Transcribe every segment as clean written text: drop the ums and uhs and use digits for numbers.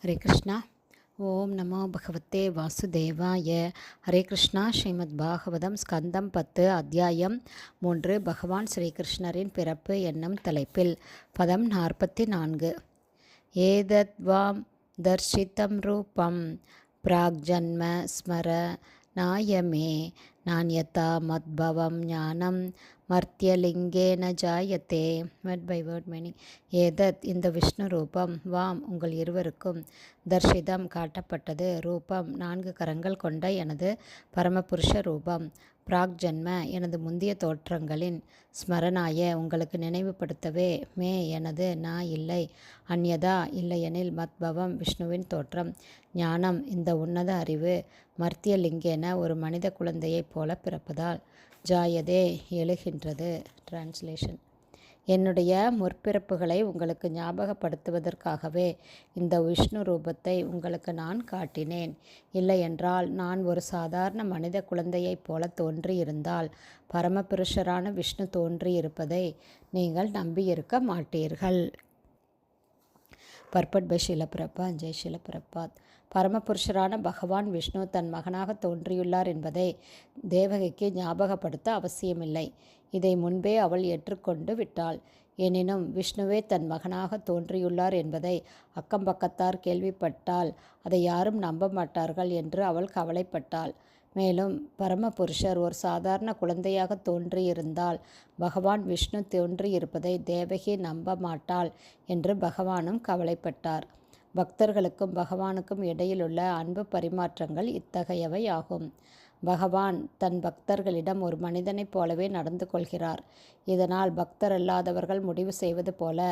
ஹரே கிருஷ்ணா. ஓம் நமோ பகவத்தே வாசுதேவாய. ஹரே கிருஷ்ணா. ஸ்ரீமத் பாகவதம் ஸ்கந்தம் 10 அத்தியாயம் 3 பகவான் ஸ்ரீகிருஷ்ணரின் பிறப்பு என்னும் தலைப்பில் பதம் 44. ஏதத்வாம் தர்ஷிதம் ரூபம் பிராக்ஜன்ம ஸ்மர நாயமே நான்யதா மத்பவம் ஞானம் மர்த்தியலிங்கேன ஜாயத்தே. Word by word meaning. ஏதத் இந்த விஷ்ணு ரூபம், வாம் உங்கள் இருவருக்கும், தர்ஷிதம் காட்டப்பட்டது, ரூபம் 4 கரங்கள் கொண்ட எனது பரமபுருஷ ரூபம், பிராக்ஜன்ம எனது முந்திய தோற்றங்களின், ஸ்மரணாய உங்களுக்கு நினைவுபடுத்தவே, மே எனது நான் இல்லை, அந்யதா இல்லையெனில் மத்பவம் விஷ்ணுவின் தோற்றம், ஞானம் இந்த உன்னத அறிவு, மர்த்திய லிங்கேன ஒரு மனித குழந்தையைப் போல பிறப்பதால், ஜாயதே எழுகின்றது. டிரான்ஸ்லேஷன். என்னுடைய முற்பிறப்புகளை உங்களுக்கு ஞாபகப்படுத்துவதற்காகவே இந்த விஷ்ணு ரூபத்தை உங்களுக்கு நான் காட்டினேன். இல்லையென்றால் நான் ஒரு சாதாரண மனித குழந்தையைப் போல தோன்றியிருந்தால் பரமபுருஷரான விஷ்ணு தோன்றியிருப்பதை நீங்கள் நம்பியிருக்க மாட்டீர்கள். பர்பட் பை ஷீல பிரபாத். ஜெய் ஷீல பிரபாத். பரமபுருஷரான பகவான் விஷ்ணு தன் மகனாக தோன்றியுள்ளார் என்பதை தேவகிக்கு ஞாபகப்படுத்த அவசியமில்லை. இதை முன்பே அவள் ஏற்றுக்கொண்டு விட்டாள். எனினும் விஷ்ணுவே தன் மகனாக தோன்றியுள்ளார் என்பதை அக்கம்பக்கத்தார் கேள்விப்பட்டால் அதை யாரும் நம்ப மாட்டார்கள் என்று அவள் கவலைப்பட்டாள். மேலும் பரமபுருஷர் ஒரு சாதாரண குழந்தையாக தோன்றியிருந்தால் பகவான் விஷ்ணு தோன்றியிருப்பதை தேவகி நம்ப மாட்டாள் என்று பகவானும் கவலைப்பட்டார். பக்தர்களுக்கும் பகவானுக்கும் இடையிலுள்ள அன்பு பரிமாற்றங்கள் இத்தகையவை ஆகும். பகவான் தன் பக்தர்களிடம் ஒரு மனிதனைப் போலவே நடந்து கொள்கிறார். இதனால் பக்தரல்லாதவர்கள் முடிவு செய்வது போல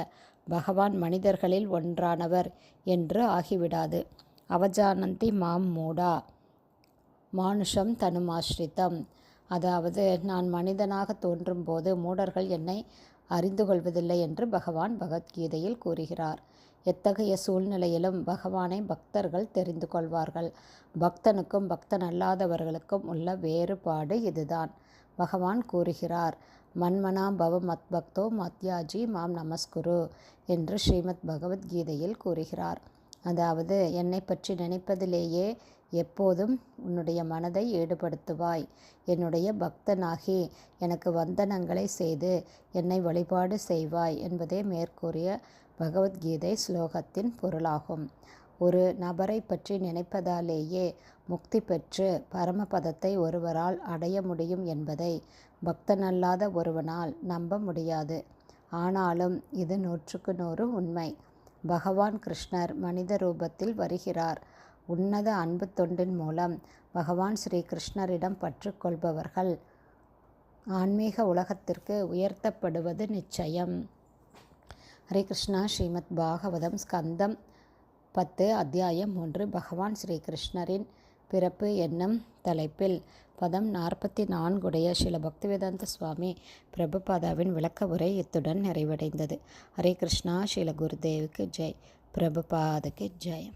பகவான் மனிதர்களில் ஒன்றானவர் என்று ஆகிவிடாது. அவஜானந்தி மாம் மூடா மானுஷம் தனுமாஸ்ரிதம். அதாவது நான் மனிதனாக தோன்றும்போது மூடர்கள் என்னை அறிந்து கொள்வதில்லை என்று பகவான் பகவத்கீதையில் கூறுகிறார். எத்தகைய சூழ்நிலையிலும் பகவானை பக்தர்கள் தெரிந்து கொள்வார்கள். பக்தனுக்கும் பக்தன் அல்லாதவர்களுக்கும் உள்ள வேறுபாடு இதுதான். பகவான் கூறுகிறார், மன்மனா பவ மத் பக்தோ மத்யாஜி மாம் நமஸ்குரு என்று ஸ்ரீமத் பகவத்கீதையில் கூறுகிறார். அதாவது என்னை பற்றி நினைப்பதிலேயே எப்போதும் உன்னுடைய மனதை ஈடுபடுத்துவாய். என்னுடைய பக்தனாகி எனக்கு வந்தனங்களை செய்து என்னை வழிபாடு செய்வாய் என்பதே மேற்கூறிய பகவத்கீதை ஸ்லோகத்தின் பொருளாகும். ஒரு நபரை பற்றி நினைப்பதாலேயே முக்தி பெற்று பரமபதத்தை ஒருவரால் அடைய முடியும் என்பதை பக்தனல்லாத ஒருவனால் நம்ப முடியாது. ஆனாலும் இது 100க்கு 100 உண்மை. பகவான் கிருஷ்ணர் மனித ரூபத்தில் வருகிறார். உன்னத அன்பு தொண்டின் மூலம் பகவான் ஸ்ரீ கிருஷ்ணரிடம் பற்று கொள்பவர்கள் ஆன்மீக உலகத்திற்கு உயர்த்தப்படுவது நிச்சயம். ஹரே கிருஷ்ணா. ஸ்ரீமத் பாகவதம் ஸ்கந்தம் 10 அத்தியாயம் 3 பகவான் ஸ்ரீ கிருஷ்ணரின் பிறப்பு என்னும் தலைப்பில் பதம் 44 ஸ்ரீல பக்திவேதாந்த சுவாமி பிரபுபாதாவின் விளக்க உரை இத்துடன் நிறைவடைந்தது. ஹரே கிருஷ்ணா. ஸ்ரீல குருதேவுக்கு ஜெய். பிரபுபாதுக்கு ஜெய்.